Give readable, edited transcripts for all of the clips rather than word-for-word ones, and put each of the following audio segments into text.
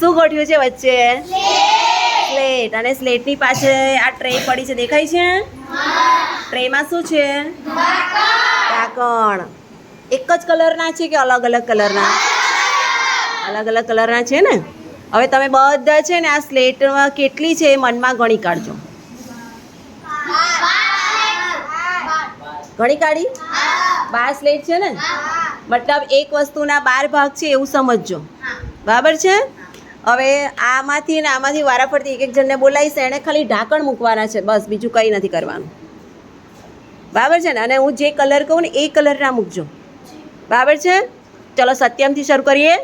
શું ગોઠવ્યું છે વચ્ચે? સ્લેટ. અને સ્લેટની પાછળ આ ટ્રે પડી છે, દેખાય છે? ટ્રેમાં શું છે? ઢાંકણ. એક જ કલરના છે કે અલગ અલગ કલરના? અલગ અલગ કલરના છે ને. હવે તમે બધા છે ને આ સ્લેટમાં કેટલી છે એ મનમાં ગણી કાઢજો. ગણી કાઢી? 12 સ્લેટ છે ને. મતલબ એક વસ્તુના 12 ભાગ છે એવું સમજજો. બરાબર છે? હવે આમાંથી ને આમાંથી વારાફરતી એક એક જણને બોલાવીશ, એણે ખાલી ઢાંકણ મૂકવાના છે, બસ બીજું કંઈ નથી કરવાનું. બરાબર છે ને. અને હું જે કલર કહું ને એ કલરના મૂકજો. બરાબર છે? ચલો સત્યમથી શરૂ કરીએ.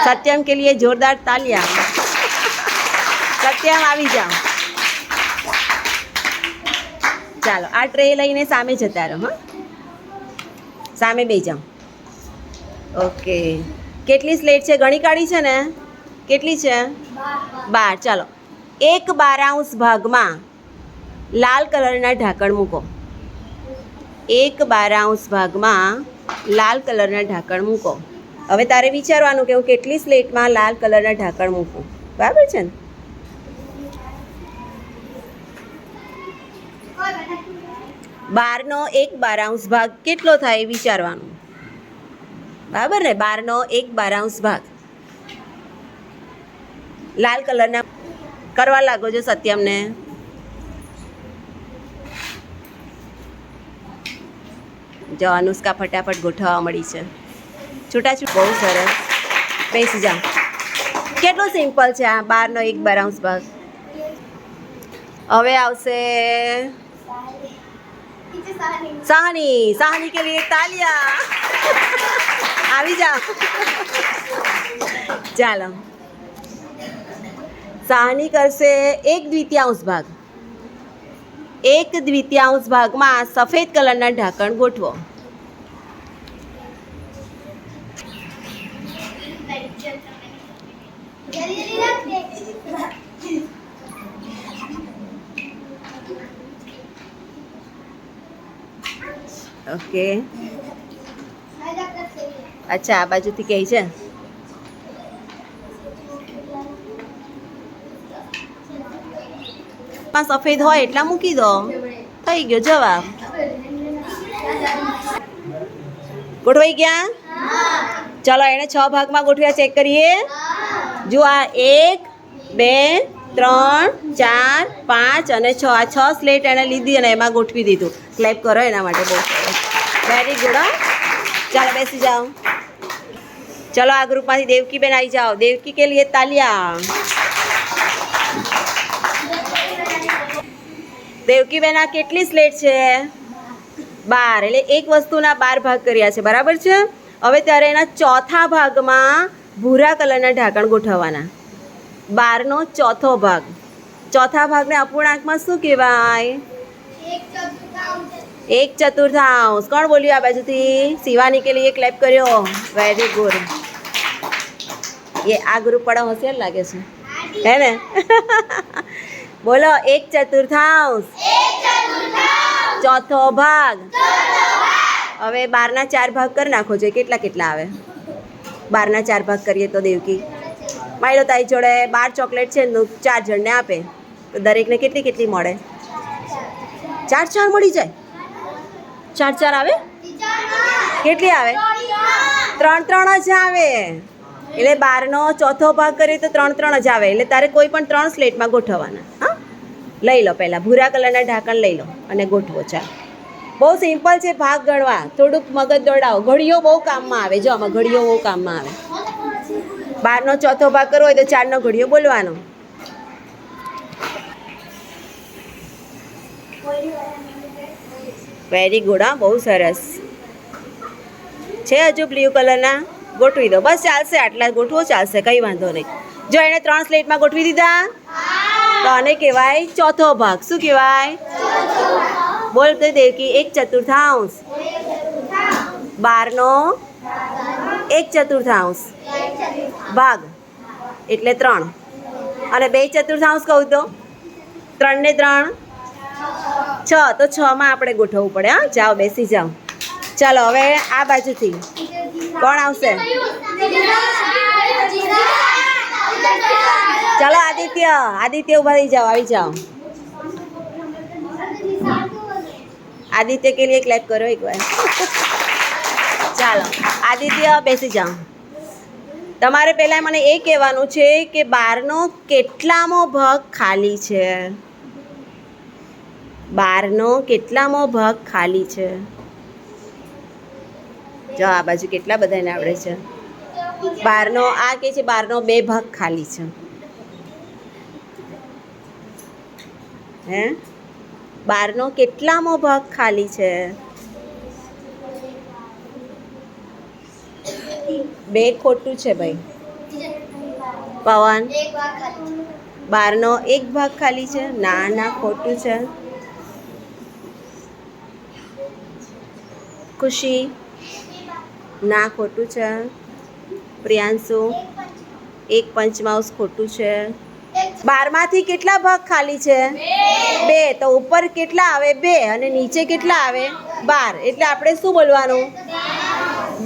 सत्यम के लिए जोरदार तालियां. सत्यम આવી જાઓ. ચાલો આ ટ્રે લઈને સામે જતા રહો. હા, સામે બેસી જાઓ. ઓકે. કેટલી સ્લેટ છે? ગણી કાઢી છે ને? કેટલી છે? 12. ચાલો 1/12 ભાગમાં લાલ કલરના ઢાંકણ મૂકો. 1/12 ભાગમાં લાલ કલરના ઢાંકણ મૂકો. હવે તારે વિચારવાનું કે હું કેટલી સ્લેટમાં લાલ કલરના ઢાંકણ મૂકું. બરાબર છે ને? બારનો 1/12 ભાગ કેટલો થાય વિચારવાનું. બરાબર ને? 12નો 1/12 ભાગ લાલ કલરના કરવા લાગો છો સત્યમને. જો અનુષ્કા ફટાફટ ગોઠવવા મળી છે. છૂટાછૂટ. બહુ સરસ. બેસી જાઓ. કેટલો સિમ્પલ છે આ 12નો 1/12 ભાગ. હવે આવશે સાહની. સાહની કે લીએ તાલિયા. આવી જાઓ. ચાલો સાહની કરશે 1/2 ભાગ. 1/2 ભાગમાં સફેદ કલરના ઢાંકણ ગોઠવો. ઓકે. અચ્છા આ બાજુથી કહે છે. સફેદ હોય એટલા મૂકી દો. થઈ ગયો જવાબ. ગોઠવાઈ ગયા? ચલો એને 6 ભાગમાં ગોઠવ્યા. ચેક કરીએ. જો આ 1 2 3 4 5 અને 6. આ 6 સ્લેટ એણે લીધી અને એમાં ગોઠવી દીધું. ક્લેપ કરો એના માટે. બહુ સરસ. Very good. ચાલો બેસી જાઓ. ચલો આ ગ્રુપમાંથી દેવકી બેન આવી જાઓ. દેવકી કે લીએ તાલિયા. દેવકી બેન આ કેટલી સ્લેટ છે? 12. એટલે એક વસ્તુના 12 ભાગ કર્યા છે. બરાબર છે? હવે ત્યારે એના ચોથા ભાગમાં ભૂરા કલરના ઢાંકણ ગોઠવવાના. 12નો ચોથો ભાગ. ચોથા ભાગને અપૂર્ણાંકમાં શું કહેવાય? 1/4. કોણ બોલ્યું આ બાજુથી? શિવાની કે લીએ ક્લેપ કર્યો. Very good. એ આ ગ્રુપ વાળા હોશિયાર લાગે છે, હે ને? બોલો 1/4. ચોથો ભાગ. હવે 12ના 4 ભાગ કરી નાખો છો. કેટલા કેટલા આવે? 12ના 4 ભાગ કરીએ તો દેવકી મારી લો તારી જોડે 12 ચોકલેટ છે ને 4 જણને આપે તો દરેકને કેટલી કેટલી મળે? 4 મળી જાય. 4 આવે? કેટલી આવે? 3 જ આવે. એટલે 12નો ચોથો ભાગ કરીએ તો 3 જ આવે. એટલે તારે કોઈ પણ 3 સ્લેટમાં ગોઠવવાના. હા, લઈ લો. પહેલાં ભૂરા કલરના ઢાંકણ લઈ લો અને ગોઠવો. ચાલો બહુ સિમ્પલ છે ભાગ ગણવા. થોડુંક મગજ દોડાવો. ઘડીઓ બહુ કામમાં આવે. જો આમાં ઘડીઓ બહુ કામમાં આવે. 12નો ચોથો ભાગ કરવો હોય તો 4નો ઘડીઓ બોલવાનો. Very good. હા, બહુ સરસ છે. હજુ બ્લુ કલરના ગોઠવી દો. બસ ચાલશે. આટલા ગોઠવો ચાલશે. કંઈ વાંધો નહીં. જો એણે 3 સ્લેટમાં ગોઠવી દીધા તો આને કહેવાય ચોથો ભાગ. શું કહેવાય? બોલ તો દેવકી. 1/4. 12નો 1/4 ભાગ એટલે 3. અને 2/4 કહું તો 3 ને 3 6. તો 6માં આપણે ગોઠવવું પડે. હા, જાઓ બેસી જાઓ. ચાલો હવે આ બાજુથી કોણ આવશે? ચાલો આદિત્ય ઊભા થઈ જાઓ, આવી જાઓ. आदित्य के लिए क्लैप करो एक बार. ચાલો આદિત્ય બેસી જાઓ. તમારે પહેલાં મને એ કહેવાનું છે કે 12નો કેટલામો ભાગ ખાલી છે? 12નો કેટલામો ભાગ ખાલી છે? જો આ બાજુ કેટલા બધાને આવડે છે. 12નો આ કે છે 12નો 2 ભાગ ખાલી છે. હે 12નો કેટલામો ભાગ ખાલી છે? 2 ખોટું છે ભાઈ. પવન 12નો 1 ભાગ ખાલી છે? ના ખોટું છે. ખુશી ના ખોટું છે. પ્રિયાંશુ 1 પંચમાઉસ ખોટું છે. 12માંથી કેટલા ભાગ ખાલી છે? 2. તો ઉપર કેટલા આવે? 2 અને નીચે કેટલા આવે? 12. એટલે આપણે શું બોલવાનું?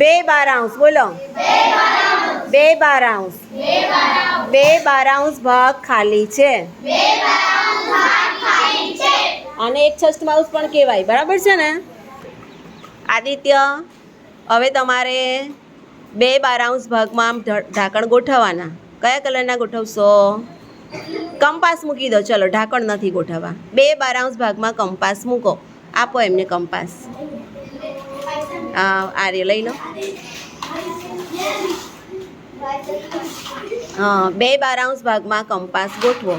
2 12 બોલો. 2 12 2 12 ભાગ ખાલી છે. અને 1 6માઉસ પણ કહેવાય. બરાબર છે ને આદિત્ય? હવે તમારે 2 12 ભાગમાં ઢાંકણ ગોઠવવાના. કયા કલરના ગોઠવશો? કંપાસ મૂકી દો. ચલો ઢાંકણ નથી ગોઠવવા. 2 12 ભાગમાં કંપાસ મૂકો. આપો એમને કંપાસ. આ રે લઈ લો. હા 2 12 ભાગમાં કંપાસ ગોઠવો.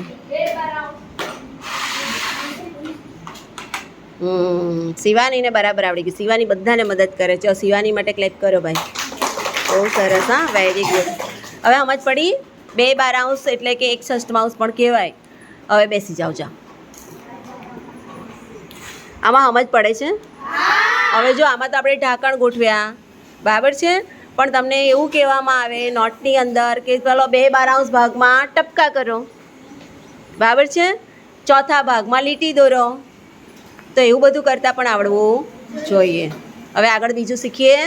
શિવાનીને બરાબર આવડી ગયું. શિવાની બધાને મદદ કરે છે. શિવાની માટે ક્લેપ કરો ભાઈ. બહુ સરસ. હા વેરી ગુડ. હવે સમજ પડી? 2 12 એટલે કે 1 6માઉસ પણ કહેવાય. હવે બેસી જાઓ. આમાં સમજ પડે છે? હવે જો આમાં તો આપણે ઢાંકણ ગોઠવ્યા. બરાબર છે. પણ તમને એવું કહેવામાં આવે નોટની અંદર કે ચાલો 2 12 ભાગમાં ટપકા કરો. બરાબર છે. ચોથા ભાગમાં લીટી દોરો. તો એવું બધું કરતાં પણ આવડવું જોઈએ. હવે આગળ બીજું શીખીએ.